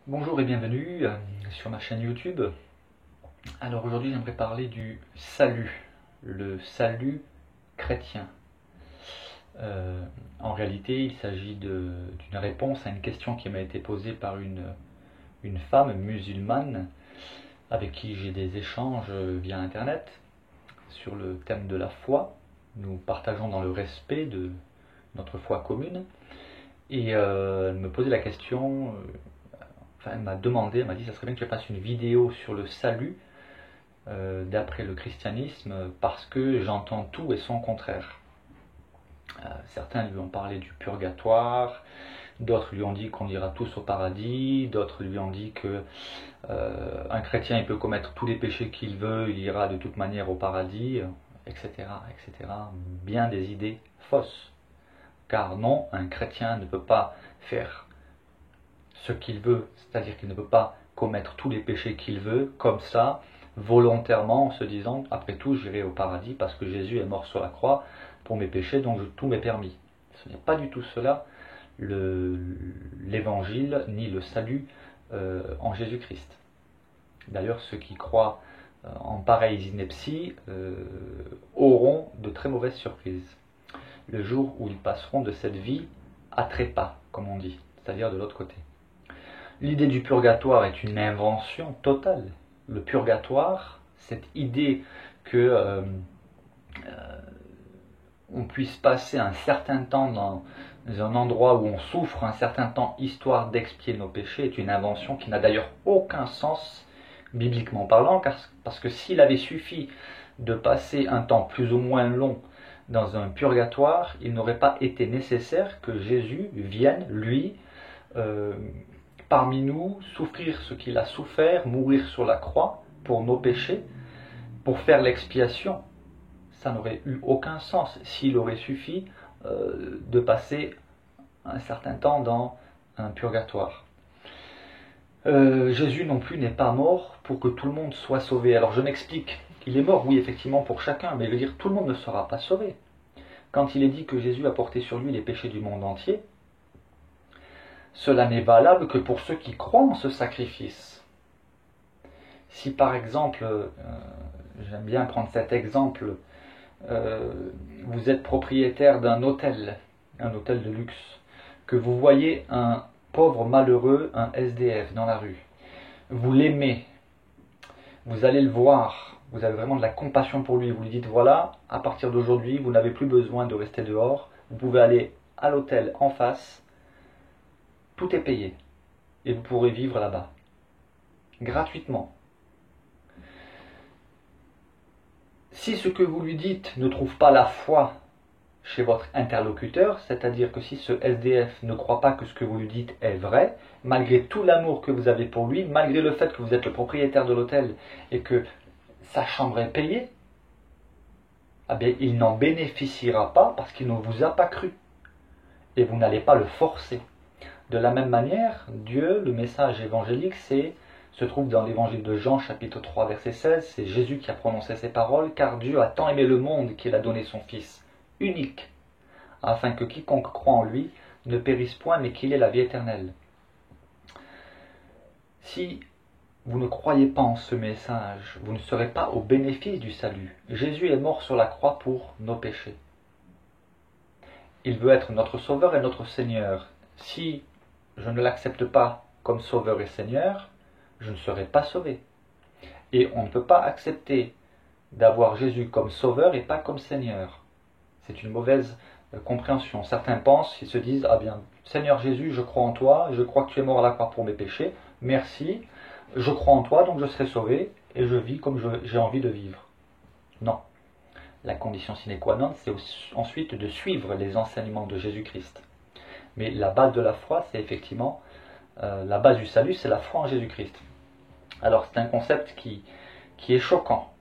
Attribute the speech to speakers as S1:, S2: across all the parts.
S1: Bonjour et bienvenue sur ma chaîne YouTube. Alors aujourd'hui j'aimerais parler du salut, le salut chrétien. En réalité il s'agit d'une réponse à une question qui m'a été posée par une femme musulmane avec qui j'ai des échanges via internet sur le thème de la foi. Nous partageons dans le respect de notre foi commune et elle me posait la question. Elle m'a demandé, elle m'a dit ça serait bien que je fasse une vidéo sur le salut d'après le christianisme parce que j'entends tout et son contraire. Certains lui ont parlé du purgatoire, d'autres lui ont dit qu'on ira tous au paradis, d'autres lui ont dit que un chrétien il peut commettre tous les péchés qu'il veut, il ira de toute manière au paradis, etc., etc. Bien des idées fausses. Car non, un chrétien ne peut pas faire ce qu'il veut, c'est-à-dire qu'il ne peut pas commettre tous les péchés qu'il veut, comme ça, volontairement, en se disant, après tout, j'irai au paradis parce que Jésus est mort sur la croix pour mes péchés, donc tout m'est permis. Ce n'est pas du tout cela, l'évangile, ni le salut en Jésus-Christ. D'ailleurs, ceux qui croient en pareilles inepties auront de très mauvaises surprises, le jour où ils passeront de cette vie à trépas, comme on dit, c'est-à-dire de l'autre côté. L'idée du purgatoire est une invention totale. Le purgatoire, cette idée que on puisse passer un certain temps dans un endroit où on souffre un certain temps histoire d'expier nos péchés est une invention qui n'a d'ailleurs aucun sens bibliquement parlant, parce que s'il avait suffi de passer un temps plus ou moins long dans un purgatoire, il n'aurait pas été nécessaire que Jésus vienne, lui, parmi nous, souffrir ce qu'il a souffert, mourir sur la croix pour nos péchés, pour faire l'expiation. Ça n'aurait eu aucun sens s'il aurait suffi de passer un certain temps dans un purgatoire. Jésus non plus n'est pas mort pour que tout le monde soit sauvé. Alors je m'explique, il est mort, oui, effectivement, pour chacun, mais je veux dire, tout le monde ne sera pas sauvé. Quand il est dit que Jésus a porté sur lui les péchés du monde entier, cela n'est valable que pour ceux qui croient en ce sacrifice. Si par exemple, j'aime bien prendre cet exemple, vous êtes propriétaire d'un hôtel de luxe, que vous voyez un pauvre malheureux, un SDF dans la rue, vous l'aimez, vous allez le voir, vous avez vraiment de la compassion pour lui, vous lui dites voilà, à partir d'aujourd'hui, vous n'avez plus besoin de rester dehors, vous pouvez aller à l'hôtel en face, tout est payé, et vous pourrez vivre là-bas, gratuitement. Si ce que vous lui dites ne trouve pas la foi chez votre interlocuteur, c'est-à-dire que si ce SDF ne croit pas que ce que vous lui dites est vrai, malgré tout l'amour que vous avez pour lui, malgré le fait que vous êtes le propriétaire de l'hôtel et que sa chambre est payée, eh bien, il n'en bénéficiera pas parce qu'il ne vous a pas cru. Et vous n'allez pas le forcer. De la même manière, Dieu, le message évangélique, se trouve dans l'évangile de Jean, chapitre 3, verset 16, c'est Jésus qui a prononcé ces paroles, car Dieu a tant aimé le monde qu'il a donné son Fils unique, afin que quiconque croit en lui ne périsse point, mais qu'il ait la vie éternelle. Si vous ne croyez pas en ce message, vous ne serez pas au bénéfice du salut. Jésus est mort sur la croix pour nos péchés. Il veut être notre Sauveur et notre Seigneur. Si je ne l'accepte pas comme Sauveur et Seigneur, je ne serai pas sauvé. Et on ne peut pas accepter d'avoir Jésus comme Sauveur et pas comme Seigneur. C'est une mauvaise compréhension. Certains pensent, ils se disent, ah bien, Seigneur Jésus, je crois en toi, je crois que tu es mort à la croix pour mes péchés, merci, je crois en toi, donc je serai sauvé, et je vis comme j'ai envie de vivre. Non. La condition sine qua non, c'est ensuite de suivre les enseignements de Jésus-Christ. Mais la base de la foi, c'est effectivement, la base du salut, c'est la foi en Jésus-Christ. Alors c'est un concept qui est choquant,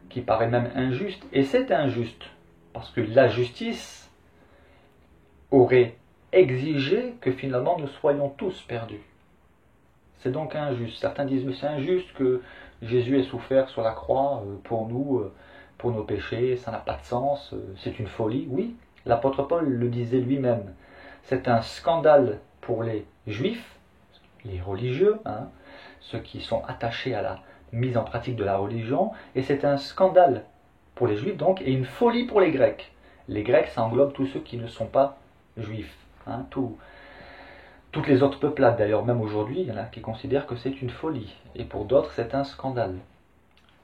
S1: qui paraît même injuste, et c'est injuste, parce que la justice aurait exigé que finalement nous soyons tous perdus. C'est donc injuste. Certains disent, mais c'est injuste que Jésus ait souffert sur la croix pour nous, pour nos péchés, ça n'a pas de sens, c'est une folie. Oui, l'apôtre Paul le disait lui-même. C'est un scandale pour les Juifs, les religieux, ceux qui sont attachés à la mise en pratique de la religion, et c'est un scandale pour les juifs donc, et une folie pour les Grecs. Les Grecs, ça englobe tous ceux qui ne sont pas juifs. Toutes les autres peuplades, d'ailleurs, même aujourd'hui, il y en a qui considèrent que c'est une folie, et pour d'autres, c'est un scandale.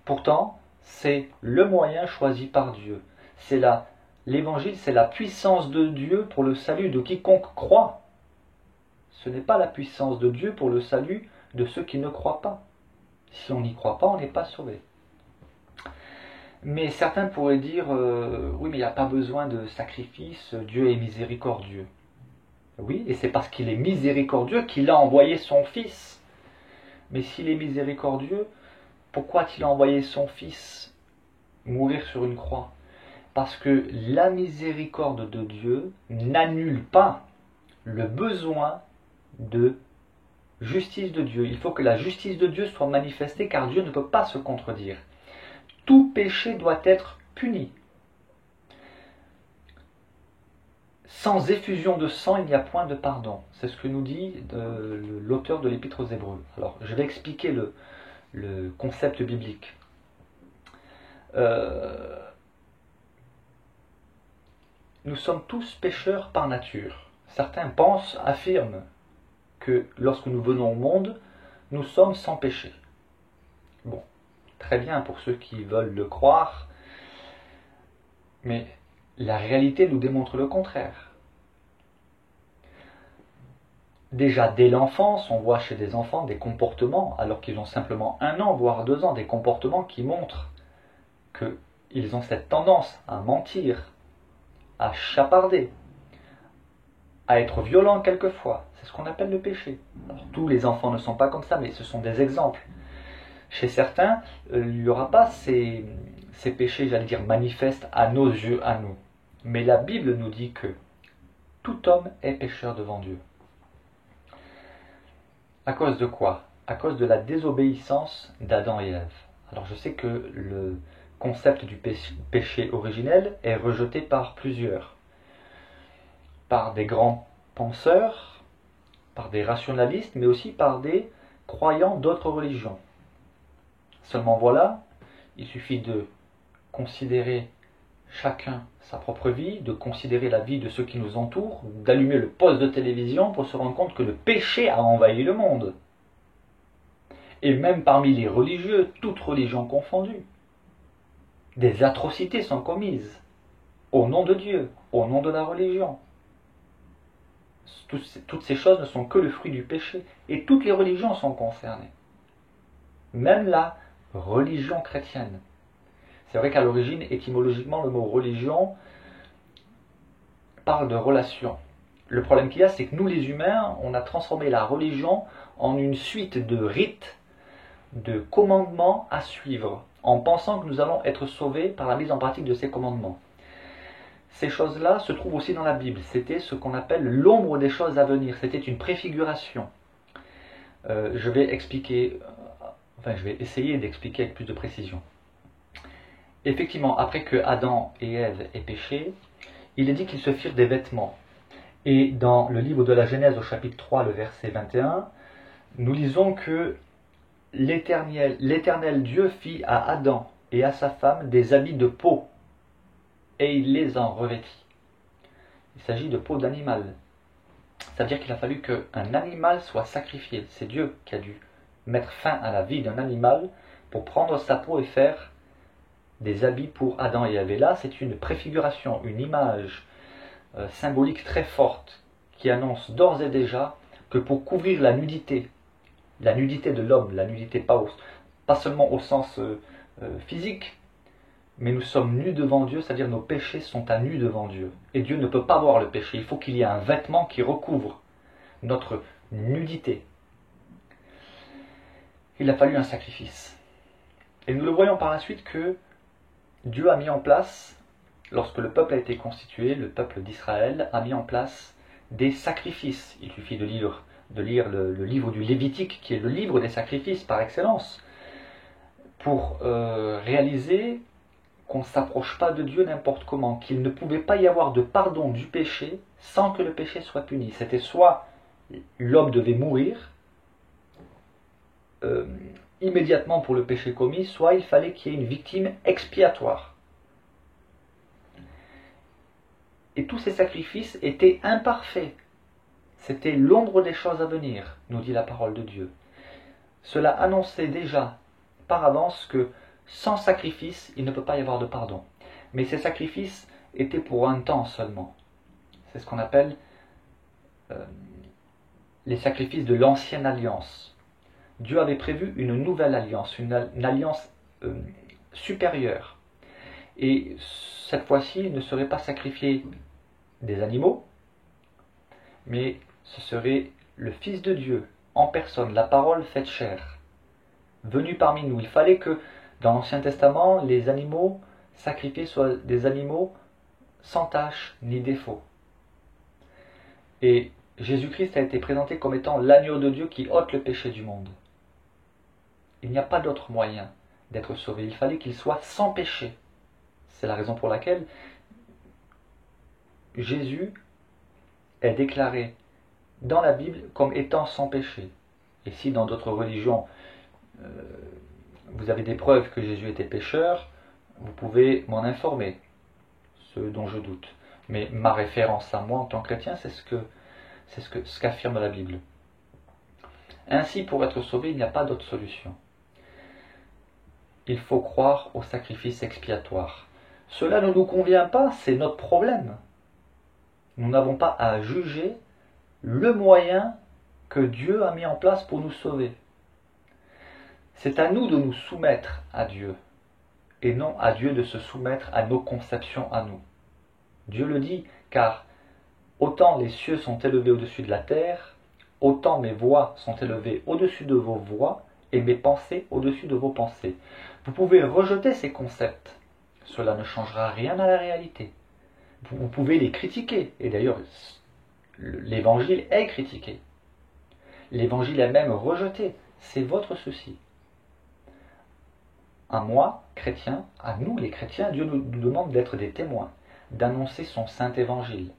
S1: Pourtant, c'est le moyen choisi par Dieu. L'évangile, c'est la puissance de Dieu pour le salut de quiconque croit. Ce n'est pas la puissance de Dieu pour le salut de ceux qui ne croient pas. Si on n'y croit pas, on n'est pas sauvé. Mais certains pourraient dire, oui, mais il n'y a pas besoin de sacrifice, Dieu est miséricordieux. Oui, et c'est parce qu'il est miséricordieux qu'il a envoyé son Fils. Mais s'il est miséricordieux, pourquoi a-t-il envoyé son Fils mourir sur une croix? Parce que la miséricorde de Dieu n'annule pas le besoin de justice de Dieu. Il faut que la justice de Dieu soit manifestée, car Dieu ne peut pas se contredire. Tout péché doit être puni. Sans effusion de sang, il n'y a point de pardon. C'est ce que nous dit l'auteur de l'Épître aux Hébreux. Alors, je vais expliquer le concept biblique. Nous sommes tous pécheurs par nature. Certains affirment que lorsque nous venons au monde, nous sommes sans péché. Bon, très bien pour ceux qui veulent le croire, mais la réalité nous démontre le contraire. Déjà, dès l'enfance, on voit chez des enfants des comportements, alors qu'ils ont simplement 1 an, voire 2 ans, des comportements qui montrent qu'ils ont cette tendance à mentir, à chaparder, à être violents quelquefois. C'est ce qu'on appelle le péché. Alors, tous les enfants ne sont pas comme ça, mais ce sont des exemples. Chez certains, il n'y aura pas ces péchés, j'allais dire, manifestes à nos yeux, à nous. Mais la Bible nous dit que tout homme est pécheur devant Dieu. À cause de quoi? À cause de la désobéissance d'Adam et Ève. Alors je sais que le concept du péché originel est rejeté par plusieurs. Par des grands penseurs, par des rationalistes, mais aussi par des croyants d'autres religions. Seulement voilà, il suffit de considérer chacun sa propre vie, de considérer la vie de ceux qui nous entourent, d'allumer le poste de télévision pour se rendre compte que le péché a envahi le monde. Et même parmi les religieux, toutes religions confondues, des atrocités sont commises au nom de Dieu, au nom de la religion. Toutes ces choses ne sont que le fruit du péché, et toutes les religions sont concernées. Même la religion chrétienne. C'est vrai qu'à l'origine, étymologiquement, le mot religion parle de relation. Le problème qu'il y a, c'est que nous, les humains, on a transformé la religion en une suite de rites, de commandements à suivre, en pensant que nous allons être sauvés par la mise en pratique de ces commandements. Ces choses-là se trouvent aussi dans la Bible. C'était ce qu'on appelle l'ombre des choses à venir. C'était une préfiguration. Je vais essayer d'expliquer avec plus de précision. Effectivement, après que Adam et Ève aient péché, il est dit qu'ils se firent des vêtements. Et dans le livre de la Genèse au chapitre 3, le verset 21, nous lisons que l'Éternel Dieu fit à Adam et à sa femme des habits de peau, et il les en revêtit. Il s'agit de peau d'animal. C'est-à-dire qu'il a fallu qu'un animal soit sacrifié. C'est Dieu qui a dû mettre fin à la vie d'un animal pour prendre sa peau et faire des habits pour Adam et Ève. Et là, c'est une préfiguration, une image symbolique très forte qui annonce d'ores et déjà que pour couvrir la nudité de l'homme, la nudité pas seulement au sens physique, mais nous sommes nus devant Dieu, c'est-à-dire nos péchés sont à nu devant Dieu. Et Dieu ne peut pas voir le péché, il faut qu'il y ait un vêtement qui recouvre notre nudité. Il a fallu un sacrifice. Et nous le voyons par la suite que Dieu a mis en place, lorsque le peuple a été constitué, le peuple d'Israël a mis en place des sacrifices. Il suffit de lire le livre du Lévitique, qui est le livre des sacrifices par excellence, pour réaliser qu'on ne s'approche pas de Dieu n'importe comment, qu'il ne pouvait pas y avoir de pardon du péché sans que le péché soit puni. C'était soit l'homme devait mourir, immédiatement pour le péché commis, soit il fallait qu'il y ait une victime expiatoire. Et tous ces sacrifices étaient imparfaits. C'était l'ombre des choses à venir, nous dit la parole de Dieu. Cela annonçait déjà par avance que sans sacrifice, il ne peut pas y avoir de pardon. Mais ces sacrifices étaient pour un temps seulement. C'est ce qu'on appelle les sacrifices de l'ancienne alliance. Dieu avait prévu une nouvelle alliance, une alliance supérieure. Et cette fois-ci, il ne serait pas sacrifié des animaux, mais ce serait le Fils de Dieu, en personne, la parole faite chair, venu parmi nous. Il fallait que, dans l'Ancien Testament, les animaux sacrifiés soient des animaux sans tache ni défaut. Et Jésus-Christ a été présenté comme étant l'agneau de Dieu qui ôte le péché du monde. Il n'y a pas d'autre moyen d'être sauvé. Il fallait qu'il soit sans péché. C'est la raison pour laquelle Jésus est déclaré dans la Bible comme étant sans péché. Et si dans d'autres religions, vous avez des preuves que Jésus était pécheur, vous pouvez m'en informer, ce dont je doute. Mais ma référence à moi en tant que chrétien, c'est ce qu'affirme la Bible. Ainsi, pour être sauvé, il n'y a pas d'autre solution. Il faut croire au sacrifice expiatoire. Cela ne nous convient pas, c'est notre problème. Nous n'avons pas à juger le moyen que Dieu a mis en place pour nous sauver. C'est à nous de nous soumettre à Dieu, et non à Dieu de se soumettre à nos conceptions à nous. Dieu le dit, car autant les cieux sont élevés au-dessus de la terre, autant mes voies sont élevées au-dessus de vos voies, et mes pensées au-dessus de vos pensées. Vous pouvez rejeter ces concepts, cela ne changera rien à la réalité. Vous pouvez les critiquer, et d'ailleurs, l'évangile est critiqué. L'évangile est même rejeté, c'est votre souci. À moi, chrétien, à nous les chrétiens, Dieu nous demande d'être des témoins, d'annoncer son saint évangile.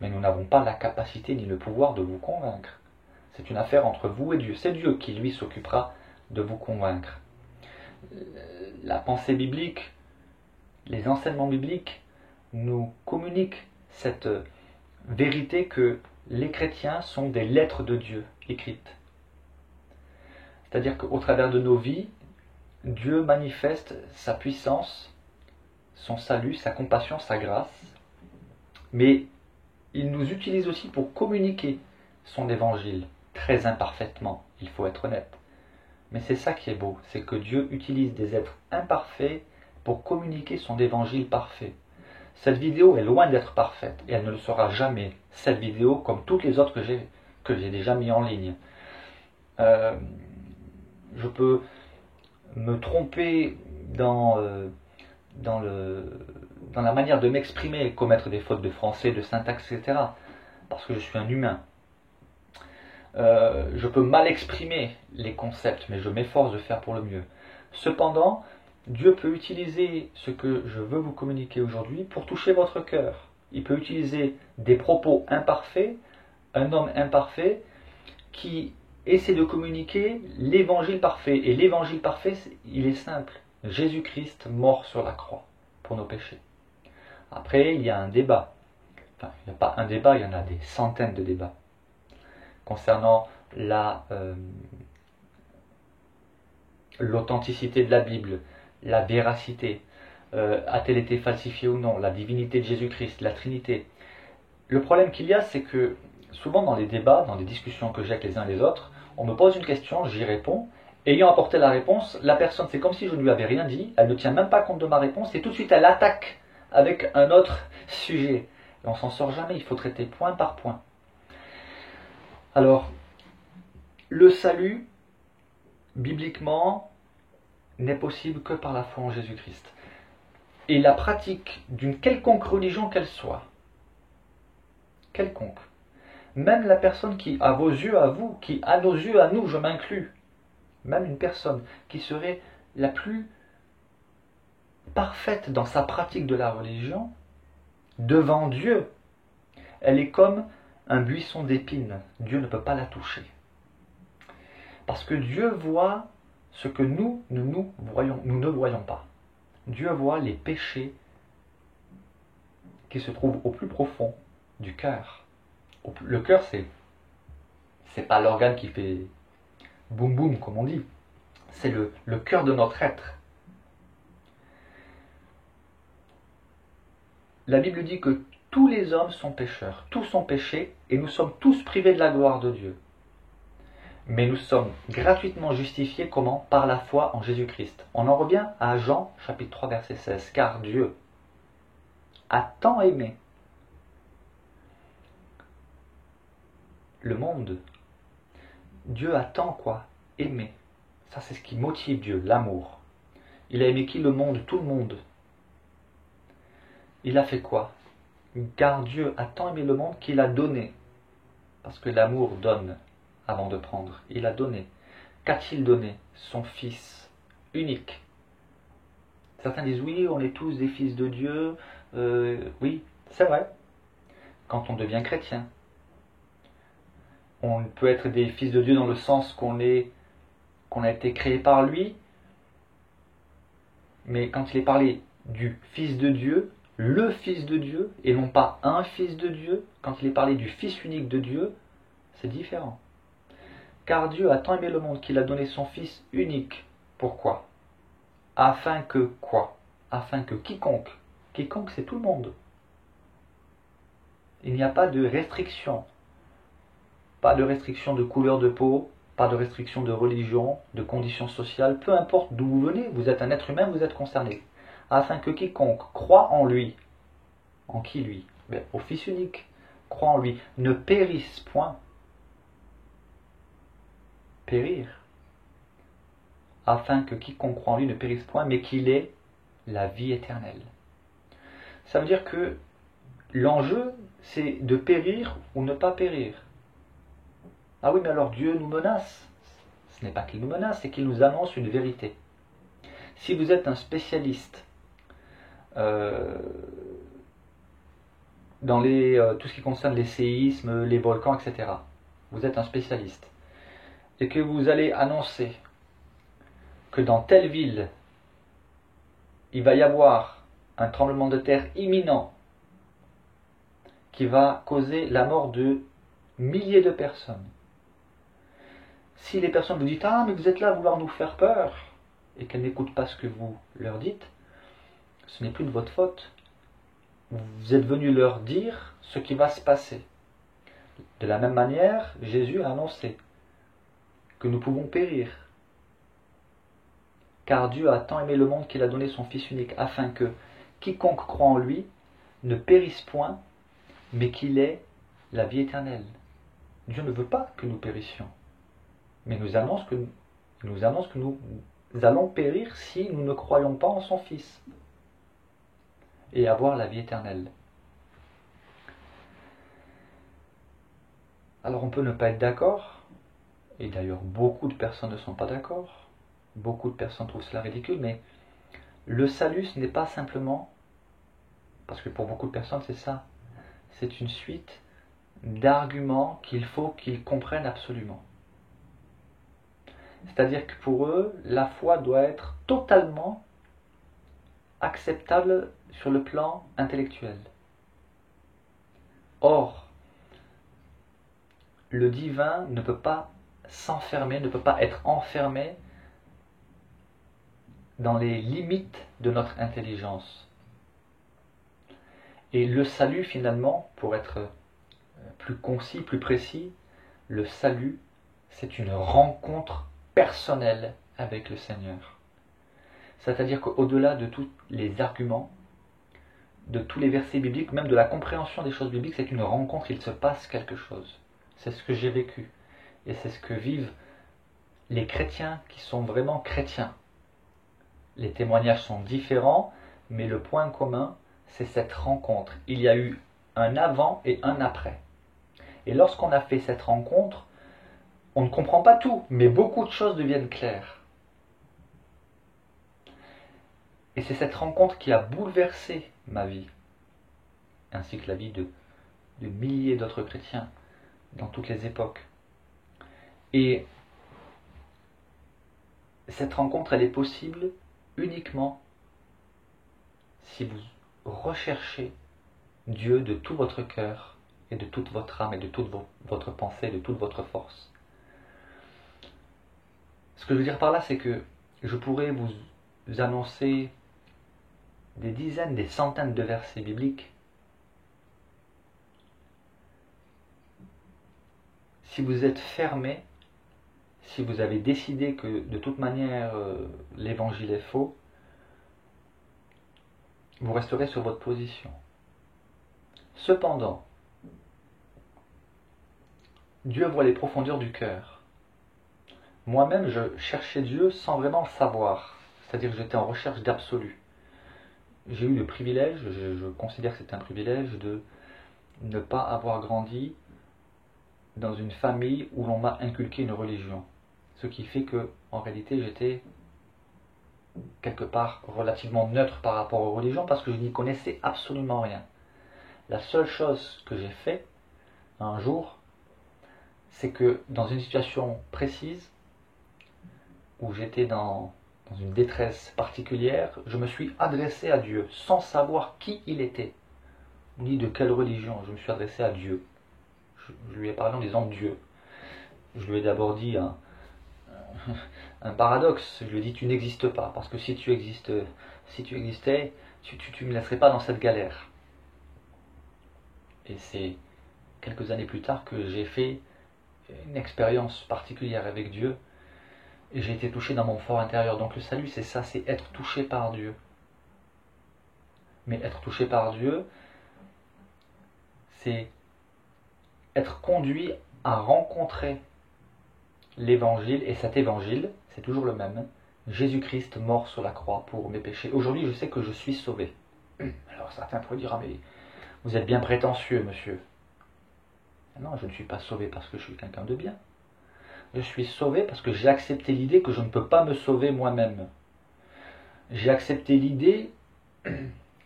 S1: Mais nous n'avons pas la capacité ni le pouvoir de vous convaincre. C'est une affaire entre vous et Dieu. C'est Dieu qui, lui, s'occupera de vous convaincre. La pensée biblique, les enseignements bibliques nous communiquent cette vérité que les chrétiens sont des lettres de Dieu écrites. C'est-à-dire qu'au travers de nos vies, Dieu manifeste sa puissance, son salut, sa compassion, sa grâce, mais il nous utilise aussi pour communiquer son évangile, très imparfaitement, il faut être honnête. Mais c'est ça qui est beau, c'est que Dieu utilise des êtres imparfaits pour communiquer son évangile parfait. Cette vidéo est loin d'être parfaite, et elle ne le sera jamais, cette vidéo, comme toutes les autres que j'ai déjà mis en ligne. Je peux me tromper dans la manière de m'exprimer, commettre des fautes de français, de syntaxe, etc. Parce que je suis un humain. Je peux mal exprimer les concepts, mais je m'efforce de faire pour le mieux. Cependant, Dieu peut utiliser ce que je veux vous communiquer aujourd'hui pour toucher votre cœur. Il peut utiliser des propos imparfaits, un homme imparfait, qui essaie de communiquer l'évangile parfait. Et l'évangile parfait, il est simple. Jésus-Christ mort sur la croix pour nos péchés. Après, il y a un débat. Enfin, il n'y a pas un débat, il y en a des centaines de débats concernant l'authenticité de la Bible, la véracité, a-t-elle été falsifiée ou non, la divinité de Jésus-Christ, la Trinité. Le problème qu'il y a, c'est que souvent dans les débats, dans les discussions que j'ai avec les uns et les autres, on me pose une question, j'y réponds. Ayant apporté la réponse, la personne, c'est comme si je ne lui avais rien dit, elle ne tient même pas compte de ma réponse, et tout de suite elle attaque avec un autre sujet. Et on s'en sort jamais, il faut traiter point par point. Alors, le salut, bibliquement, n'est possible que par la foi en Jésus-Christ. Et la pratique d'une quelconque religion qu'elle soit, quelconque, même la personne qui, à vos yeux, à vous, qui, à nos yeux, à nous, je m'inclus, même une personne qui serait la plus parfaite dans sa pratique de la religion, devant Dieu, elle est comme un buisson d'épines. Dieu ne peut pas la toucher. Parce que Dieu voit ce que nous ne voyons pas. Dieu voit les péchés qui se trouvent au plus profond du cœur. Le cœur, c'est pas l'organe qui fait boum boum, comme on dit. C'est le cœur de notre être. La Bible dit que tous les hommes sont pécheurs, tous sont péchés, et nous sommes tous privés de la gloire de Dieu. Mais nous sommes gratuitement justifiés, comment? Par la foi en Jésus-Christ. On en revient à Jean, chapitre 3, verset 16. Car Dieu a tant aimé le monde. Dieu a tant quoi? Aimé. Ça, c'est ce qui motive Dieu, l'amour. Il a aimé qui? Le monde, tout le monde. Il a fait quoi? Car Dieu a tant aimé le monde qu'il a donné. Parce que l'amour donne avant de prendre. Il a donné. Qu'a-t-il donné? Son Fils unique. Certains disent oui, on est tous des fils de Dieu. Oui, c'est vrai. Quand on devient chrétien. On peut être des fils de Dieu dans le sens qu'on a été créé par lui. Mais quand il est parlé du Fils de Dieu, le Fils de Dieu, et non pas un Fils de Dieu, quand il est parlé du Fils unique de Dieu, c'est différent. Car Dieu a tant aimé le monde qu'il a donné son Fils unique. Pourquoi? Afin que quoi? Afin que quiconque c'est tout le monde. Il n'y a pas de restriction. Pas de restriction de couleur de peau, pas de restriction de religion, de conditions sociales, peu importe d'où vous venez, vous êtes un être humain, vous êtes concerné. Afin que quiconque croit en lui, en qui lui? Au Fils unique, croit en lui, ne périsse point. Périr. Afin que quiconque croit en lui ne périsse point, mais qu'il ait la vie éternelle. Ça veut dire que l'enjeu, c'est de périr ou ne pas périr. Ah oui, mais alors Dieu nous menace. Ce n'est pas qu'il nous menace, c'est qu'il nous annonce une vérité. Si vous êtes un spécialiste dans tout ce qui concerne les séismes, les volcans, etc., vous êtes un spécialiste, et que vous allez annoncer que dans telle ville, il va y avoir un tremblement de terre imminent qui va causer la mort de milliers de personnes. Si les personnes vous disent « Ah, mais vous êtes là à vouloir nous faire peur » et qu'elles n'écoutent pas ce que vous leur dites, ce n'est plus de votre faute. Vous êtes venu leur dire ce qui va se passer. De la même manière, Jésus a annoncé que nous pouvons périr. Car Dieu a tant aimé le monde qu'il a donné son Fils unique, afin que quiconque croit en lui ne périsse point, mais qu'il ait la vie éternelle. Dieu ne veut pas que nous périssions, mais nous annonce que nous allons périr si nous ne croyons pas en son Fils et avoir la vie éternelle. Alors on peut ne pas être d'accord, et d'ailleurs beaucoup de personnes ne sont pas d'accord, beaucoup de personnes trouvent cela ridicule, mais le salut, ce n'est pas simplement, parce que pour beaucoup de personnes c'est ça, c'est une suite d'arguments qu'il faut qu'ils comprennent absolument. C'est-à-dire que pour eux, la foi doit être totalement acceptable sur le plan intellectuel. Or, le divin ne peut pas s'enfermer, ne peut pas être enfermé dans les limites de notre intelligence. Et le salut, finalement, pour être plus concis, plus précis, le salut, c'est une rencontre personnelle avec le Seigneur. C'est-à-dire qu'au-delà de tous les arguments, de tous les versets bibliques, même de la compréhension des choses bibliques, c'est une rencontre, il se passe quelque chose. C'est ce que j'ai vécu. Et c'est ce que vivent les chrétiens qui sont vraiment chrétiens. Les témoignages sont différents, mais le point commun, c'est cette rencontre. Il y a eu un avant et un après. Et lorsqu'on a fait cette rencontre, on ne comprend pas tout, mais beaucoup de choses deviennent claires. Et c'est cette rencontre qui a bouleversé ma vie, ainsi que la vie de milliers d'autres chrétiens dans toutes les époques. Et cette rencontre, elle est possible uniquement si vous recherchez Dieu de tout votre cœur et de toute votre âme et de toute votre pensée, de toute votre force. Ce que je veux dire par là, c'est que je pourrais vous annoncer des dizaines, des centaines de versets bibliques. Si vous êtes fermé, si vous avez décidé que de toute manière l'évangile est faux, vous resterez sur votre position. Cependant, Dieu voit les profondeurs du cœur. Moi-même, je cherchais Dieu sans vraiment le savoir. C'est-à-dire que j'étais en recherche d'absolu. J'ai eu le privilège, je considère que c'est un privilège, de ne pas avoir grandi dans une famille où l'on m'a inculqué une religion. Ce qui fait que, en réalité, j'étais quelque part relativement neutre par rapport aux religions parce que je n'y connaissais absolument rien. La seule chose que j'ai fait un jour, c'est que dans une situation précise, où j'étais dans une détresse particulière, je me suis adressé à Dieu sans savoir qui il était, ni de quelle religion. Je me suis adressé à Dieu. Je lui ai parlé en disant Dieu. Je lui ai d'abord dit un paradoxe. Je lui ai dit tu n'existes pas, parce que si tu existais, tu ne me laisserais pas dans cette galère. Et c'est quelques années plus tard que j'ai fait une expérience particulière avec Dieu, et j'ai été touché dans mon fort intérieur. Donc le salut, c'est ça, c'est être touché par Dieu. Mais être touché par Dieu, c'est être conduit à rencontrer l'évangile, et cet évangile, c'est toujours le même. Jésus-Christ mort sur la croix pour mes péchés. Aujourd'hui, je sais que je suis sauvé. Alors certains pourraient dire, ah mais vous êtes bien prétentieux, monsieur. Non, je ne suis pas sauvé parce que je suis quelqu'un de bien. Je suis sauvé parce que j'ai accepté l'idée que je ne peux pas me sauver moi-même. J'ai accepté l'idée,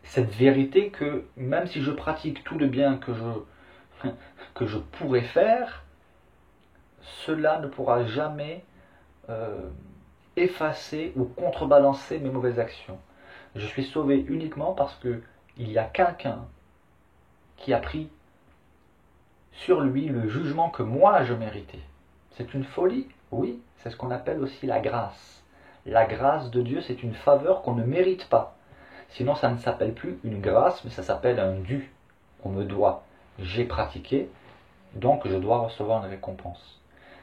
S1: cette vérité que même si je pratique tout le bien que je pourrais faire, cela ne pourra jamais effacer ou contrebalancer mes mauvaises actions. Je suis sauvé uniquement parce que il y a quelqu'un qui a pris sur lui le jugement que moi je méritais. C'est une folie, oui, c'est ce qu'on appelle aussi la grâce. La grâce de Dieu, c'est une faveur qu'on ne mérite pas. Sinon, ça ne s'appelle plus une grâce, mais ça s'appelle un dû. On me doit. J'ai pratiqué, donc je dois recevoir une récompense.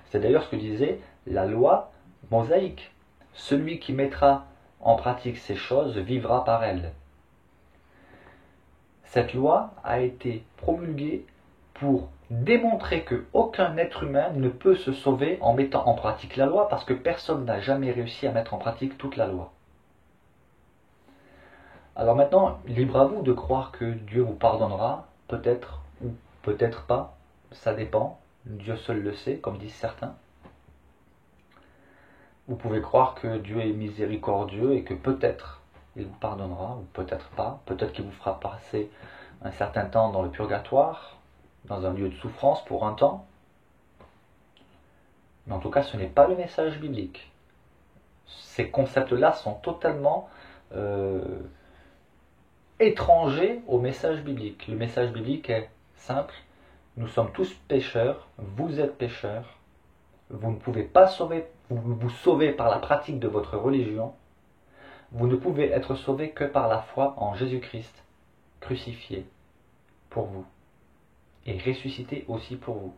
S1: C'est d'ailleurs ce que disait la loi mosaïque. Celui qui mettra en pratique ces choses vivra par elles. Cette loi a été promulguée pour démontrer qu'aucun être humain ne peut se sauver en mettant en pratique la loi, parce que personne n'a jamais réussi à mettre en pratique toute la loi. Alors maintenant, libre à vous de croire que Dieu vous pardonnera, peut-être ou peut-être pas, ça dépend, Dieu seul le sait, comme disent certains. Vous pouvez croire que Dieu est miséricordieux et que peut-être il vous pardonnera, ou peut-être pas, peut-être qu'il vous fera passer un certain temps dans le purgatoire, dans un lieu de souffrance pour un temps. Mais en tout cas, ce n'est pas le message biblique. Ces concepts-là sont totalement étrangers au message biblique. Le message biblique est simple. Nous sommes tous pécheurs, vous êtes pécheurs. Vous ne pouvez pas vous sauver par la pratique de votre religion. Vous ne pouvez être sauvé que par la foi en Jésus-Christ, crucifié pour vous, et ressuscité aussi pour vous.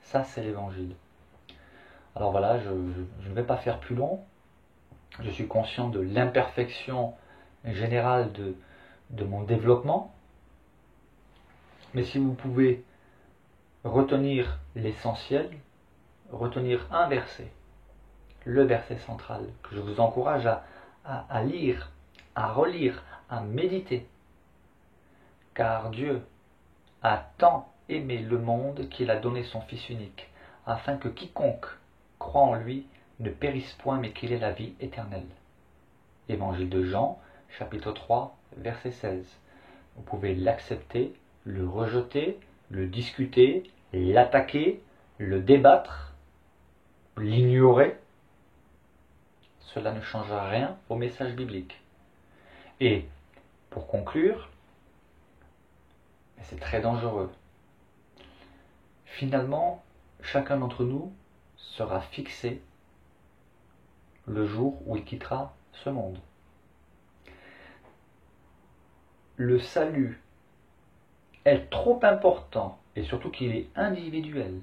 S1: Ça, c'est l'évangile. Alors voilà, je ne vais pas faire plus long. Je suis conscient de l'imperfection générale de mon développement. Mais si vous pouvez retenir l'essentiel, retenir un verset, le verset central, que je vous encourage à lire, à relire, à méditer. Car Dieu a tant aimé le monde qu'il a donné son Fils unique, afin que quiconque croit en lui ne périsse point, mais qu'il ait la vie éternelle. Évangile de Jean, chapitre 3, verset 16. Vous pouvez l'accepter, le rejeter, le discuter, l'attaquer, le débattre, l'ignorer. cela ne changera rien au message biblique. Et, pour conclure, et c'est très dangereux, finalement, chacun d'entre nous sera fixé le jour où il quittera ce monde. Le salut est trop important, et surtout qu'il est individuel,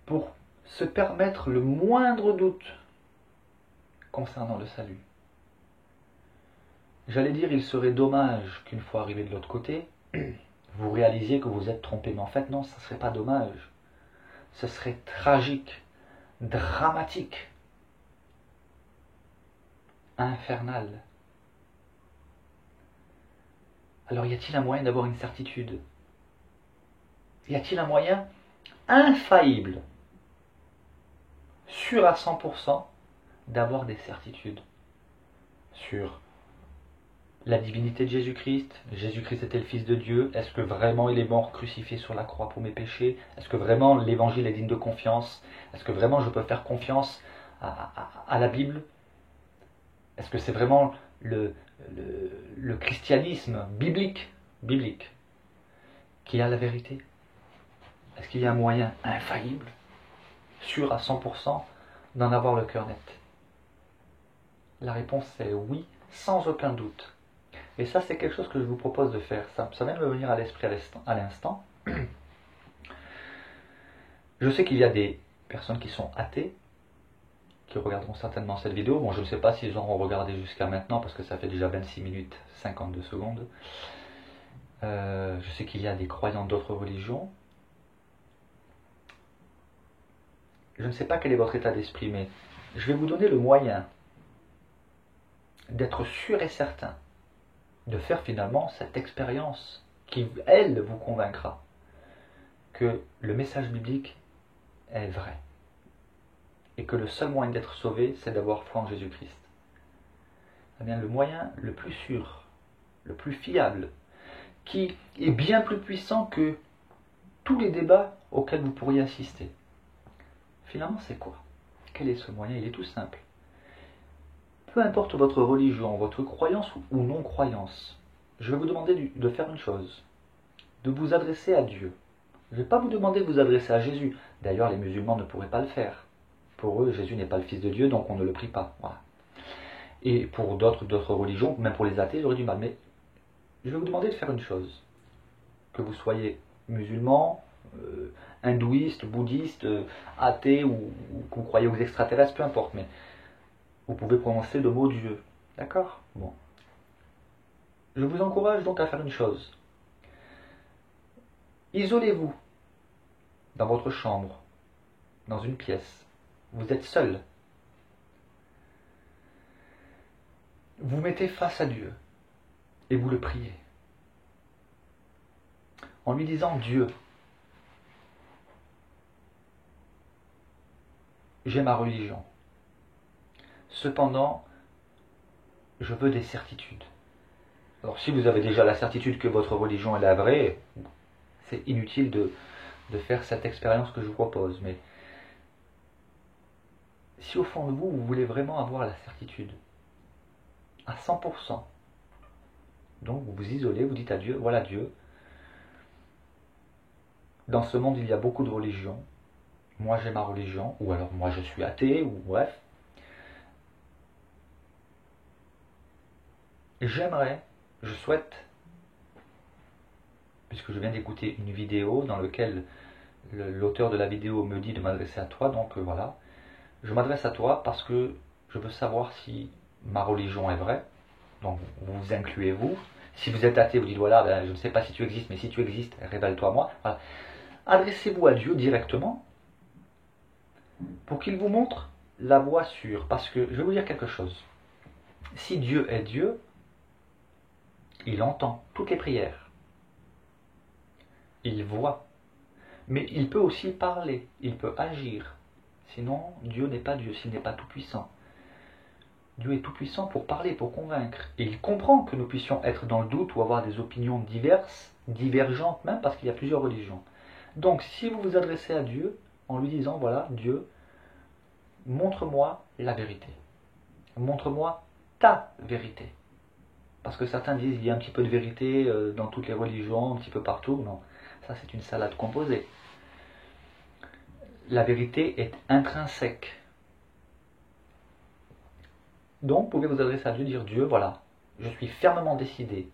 S1: pour se permettre le moindre doute concernant le salut. J'allais dire, il serait dommage qu'une fois arrivé de l'autre côté, vous réalisiez que vous êtes trompé. Mais en fait, non, ça ne serait pas dommage. Ce serait tragique, dramatique, infernal. Alors y a-t-il un moyen d'avoir une certitude? Y a-t-il un moyen infaillible, sûr à 100%, d'avoir des certitudes sur la divinité de Jésus-Christ? Jésus-Christ était le Fils de Dieu. Est-ce que vraiment il est mort crucifié sur la croix pour mes péchés? Est-ce que vraiment l'évangile est digne de confiance? Est-ce que vraiment je peux faire confiance à la Bible? Est-ce que c'est vraiment le christianisme biblique qui a la vérité? Est-ce qu'il y a un moyen infaillible, sûr à 100%, d'en avoir le cœur net? La réponse est oui, sans aucun doute. Et ça, c'est quelque chose que je vous propose de faire. Ça vient de me venir à l'esprit à l'instant. Je sais qu'il y a des personnes qui sont athées, qui regarderont certainement cette vidéo. Bon, je ne sais pas s'ils auront regardé jusqu'à maintenant, parce que ça fait déjà 26 minutes 52 secondes. Je sais qu'il y a des croyants d'autres religions. Je ne sais pas quel est votre état d'esprit, mais je vais vous donner le moyen d'être sûr et certain de faire finalement cette expérience qui, elle, vous convaincra que le message biblique est vrai et que le seul moyen d'être sauvé, c'est d'avoir foi en Jésus-Christ. Eh bien, le moyen le plus sûr, le plus fiable, qui est bien plus puissant que tous les débats auxquels vous pourriez assister. Finalement, c'est quoi? Quel est ce moyen? Il est tout simple. Peu importe votre religion, votre croyance ou non-croyance, je vais vous demander de faire une chose, de vous adresser à Dieu. Je ne vais pas vous demander de vous adresser à Jésus. D'ailleurs, les musulmans ne pourraient pas le faire. Pour eux, Jésus n'est pas le Fils de Dieu, donc on ne le prie pas. Voilà. Et pour d'autres religions, même pour les athées, j'aurais du mal. Mais je vais vous demander de faire une chose. Que vous soyez musulman, hindouiste, bouddhiste, athée, ou que vous croyez aux extraterrestres, peu importe, mais vous pouvez prononcer le mot Dieu. D'accord? Bon. Je vous encourage donc à faire une chose. Isolez-vous dans votre chambre, dans une pièce. Vous êtes seul. Vous mettez face à Dieu et vous le priez. En lui disant: Dieu, j'ai ma religion. Cependant, je veux des certitudes. Alors si vous avez déjà la certitude que votre religion est la vraie, c'est inutile de faire cette expérience que je vous propose. Mais si au fond de vous, vous voulez vraiment avoir la certitude, à 100%, donc vous vous isolez, vous dites à Dieu: voilà Dieu, dans ce monde il y a beaucoup de religions, moi j'ai ma religion, ou alors moi je suis athée, ou bref. Je souhaite, puisque je viens d'écouter une vidéo dans laquelle l'auteur de la vidéo me dit de m'adresser à toi, donc voilà, je m'adresse à toi parce que je veux savoir si ma religion est vraie, donc vous incluez vous. Si vous êtes athée, vous dites: voilà, ben, je ne sais pas si tu existes, mais si tu existes, révèle-toi à moi. Voilà. Adressez-vous à Dieu directement pour qu'il vous montre la voie sûre. Parce que je vais vous dire quelque chose. Si Dieu est Dieu, il entend toutes les prières. Il voit. Mais il peut aussi parler. Il peut agir. Sinon, Dieu n'est pas Dieu, s'il n'est pas tout-puissant. Dieu est tout-puissant pour parler, pour convaincre. Et il comprend que nous puissions être dans le doute ou avoir des opinions diverses, divergentes même, parce qu'il y a plusieurs religions. Donc, si vous vous adressez à Dieu en lui disant: voilà, Dieu, montre-moi la vérité. Montre-moi ta vérité. Parce que certains disent qu'il y a un petit peu de vérité dans toutes les religions, un petit peu partout. Non, ça c'est une salade composée. La vérité est intrinsèque. Donc vous pouvez vous adresser à Dieu, dire Dieu, voilà, je suis fermement décidé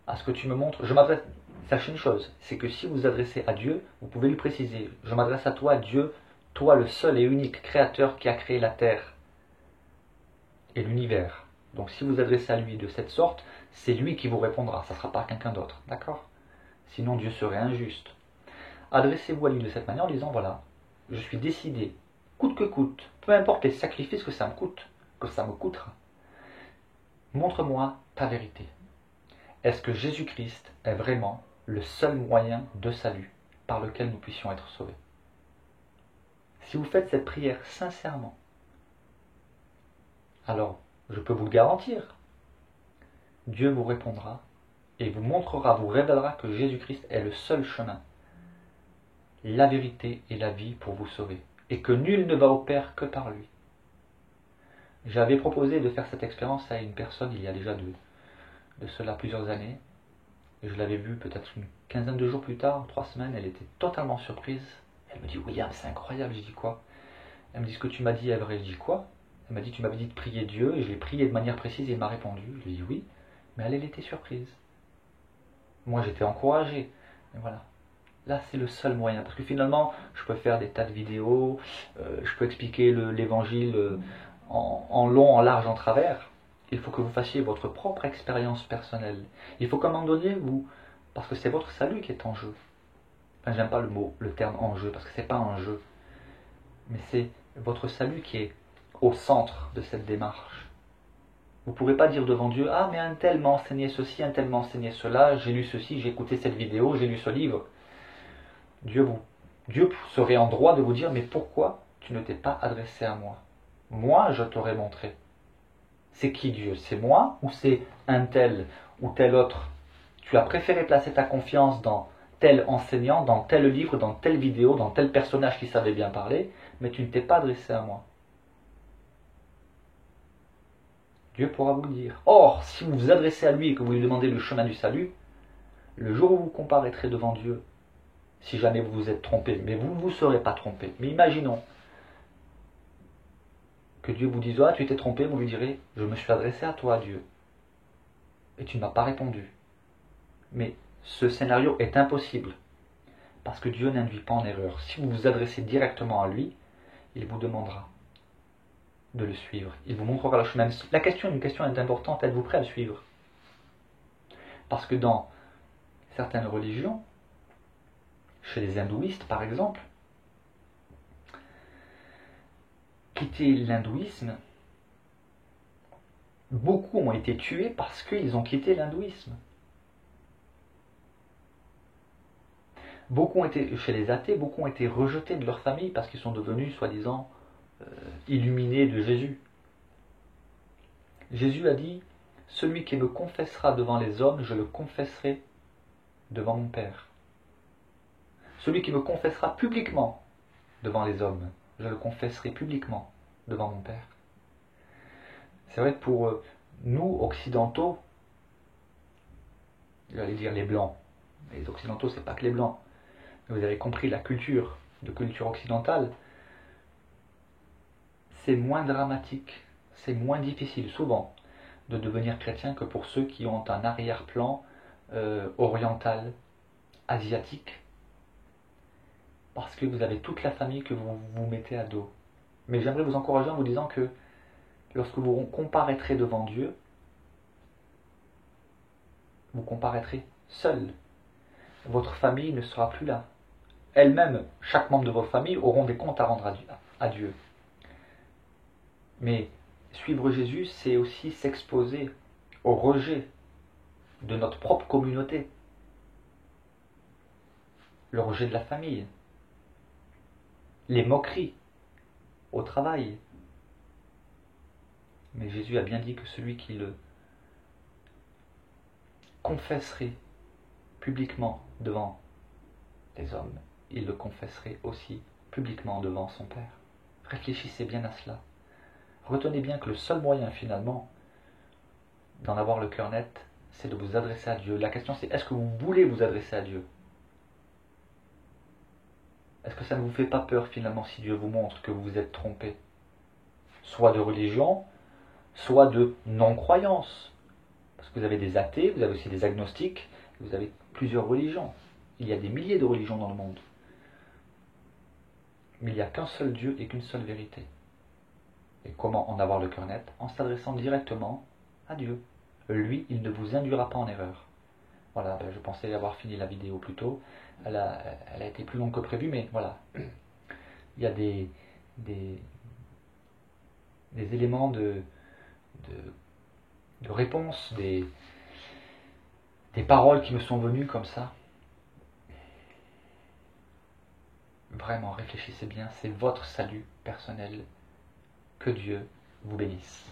S1: à ce que tu me montres. Je m'adresse, sachez une chose, c'est que si vous vous adressez à Dieu, vous pouvez lui préciser, je m'adresse à toi, Dieu, toi le seul et unique créateur qui a créé la terre et l'univers. Donc si vous vous adressez à lui de cette sorte, c'est lui qui vous répondra, ça ne sera pas quelqu'un d'autre, d'accord? Sinon Dieu serait injuste. Adressez-vous à lui de cette manière en disant, voilà, je suis décidé, coûte que coûte, peu importe les sacrifices que ça me coûte, que ça me coûtera. Montre-moi ta vérité. Est-ce que Jésus-Christ est vraiment le seul moyen de salut par lequel nous puissions être sauvés? Si vous faites cette prière sincèrement, alors je peux vous le garantir, Dieu vous répondra et vous montrera, vous révélera que Jésus-Christ est le seul chemin, la vérité et la vie pour vous sauver, et que nul ne va au Père que par lui. J'avais proposé de faire cette expérience à une personne il y a déjà de cela plusieurs années, et je l'avais vue peut-être une quinzaine de jours plus tard, 3 semaines, elle était totalement surprise. Elle me dit, William, c'est incroyable. Je dis quoi? Elle me dit, ce que tu m'as dit est vrai. Je dis quoi? Elle m'a dit, tu m'avais dit de prier Dieu, et je l'ai prié de manière précise, et il m'a répondu. Je lui ai dit oui, mais elle était surprise. Moi j'étais encouragé, et voilà. Là c'est le seul moyen, parce que finalement je peux faire des tas de vidéos, je peux expliquer l'évangile en long, en large, en travers. Il faut que vous fassiez votre propre expérience personnelle. Il faut qu'à un moment donné, vous, parce que c'est votre salut qui est en jeu. Enfin, j'aime pas le terme en jeu, parce que c'est pas un jeu. Mais c'est votre salut qui est au centre de cette démarche. Vous ne pourrez pas dire devant Dieu, ah mais un tel m'a enseigné ceci, un tel m'a enseigné cela, j'ai lu ceci, j'ai écouté cette vidéo, j'ai lu ce livre. Dieu serait en droit de vous dire, mais pourquoi tu ne t'es pas adressé à moi? Moi, je t'aurais montré. C'est qui Dieu? C'est moi ou c'est un tel ou tel autre? Tu as préféré placer ta confiance dans tel enseignant, dans tel livre, dans telle vidéo, dans tel personnage qui savait bien parler, mais tu ne t'es pas adressé à moi. Dieu pourra vous le dire. Or, si vous vous adressez à lui et que vous lui demandez le chemin du salut, le jour où vous comparaîtrez devant Dieu, si jamais vous vous êtes trompé, mais vous ne vous serez pas trompé. Mais imaginons que Dieu vous dise, ah tu t'es trompé, vous lui direz, je me suis adressé à toi Dieu, et tu ne m'as pas répondu. Mais ce scénario est impossible, parce que Dieu n'induit pas en erreur. Si vous vous adressez directement à lui, il vous demandera de le suivre. Il vous montrera le chemin. Une question est importante, êtes-vous prêt à le suivre? Parce que dans certaines religions, chez les hindouistes par exemple, quitter l'hindouisme, beaucoup ont été tués parce qu'ils ont quitté l'hindouisme. Beaucoup ont été, chez les athées, beaucoup ont été rejetés de leur famille parce qu'ils sont devenus, soi-disant, illuminés de Jésus. Jésus a dit, celui qui me confessera devant les hommes, je le confesserai devant mon Père. Celui qui me confessera publiquement devant les hommes, je le confesserai publiquement devant mon Père. C'est vrai que pour nous, occidentaux, j'allais dire les blancs, les occidentaux c'est pas que les blancs, vous avez compris la culture occidentale, c'est moins dramatique, c'est moins difficile souvent de devenir chrétien que pour ceux qui ont un arrière-plan oriental, asiatique, parce que vous avez toute la famille que vous vous mettez à dos. Mais j'aimerais vous encourager en vous disant que lorsque vous comparaîtrez devant Dieu, vous comparaîtrez seul. Votre famille ne sera plus là. Elle-même, chaque membre de votre famille auront des comptes à rendre à Dieu. Mais suivre Jésus, c'est aussi s'exposer au rejet de notre propre communauté, le rejet de la famille, les moqueries au travail. Mais Jésus a bien dit que celui qui le confesserait publiquement devant les hommes, il le confesserait aussi publiquement devant son Père. Réfléchissez bien à cela. Retenez bien que le seul moyen finalement d'en avoir le cœur net, c'est de vous adresser à Dieu. La question c'est, est-ce que vous voulez vous adresser à Dieu? Est-ce que ça ne vous fait pas peur finalement si Dieu vous montre que vous vous êtes trompé? Soit de religion, soit de non-croyance. Parce que vous avez des athées, vous avez aussi des agnostiques, vous avez plusieurs religions. Il y a des milliers de religions dans le monde. Mais il n'y a qu'un seul Dieu et qu'une seule vérité. Et comment en avoir le cœur net? En s'adressant directement à Dieu. Lui, il ne vous induira pas en erreur. Voilà, je pensais avoir fini la vidéo plus tôt. Elle a été plus longue que prévu, mais voilà. Il y a des éléments de réponse, des paroles qui me sont venues comme ça. Vraiment, réfléchissez bien, c'est votre salut personnel. Que Dieu vous bénisse.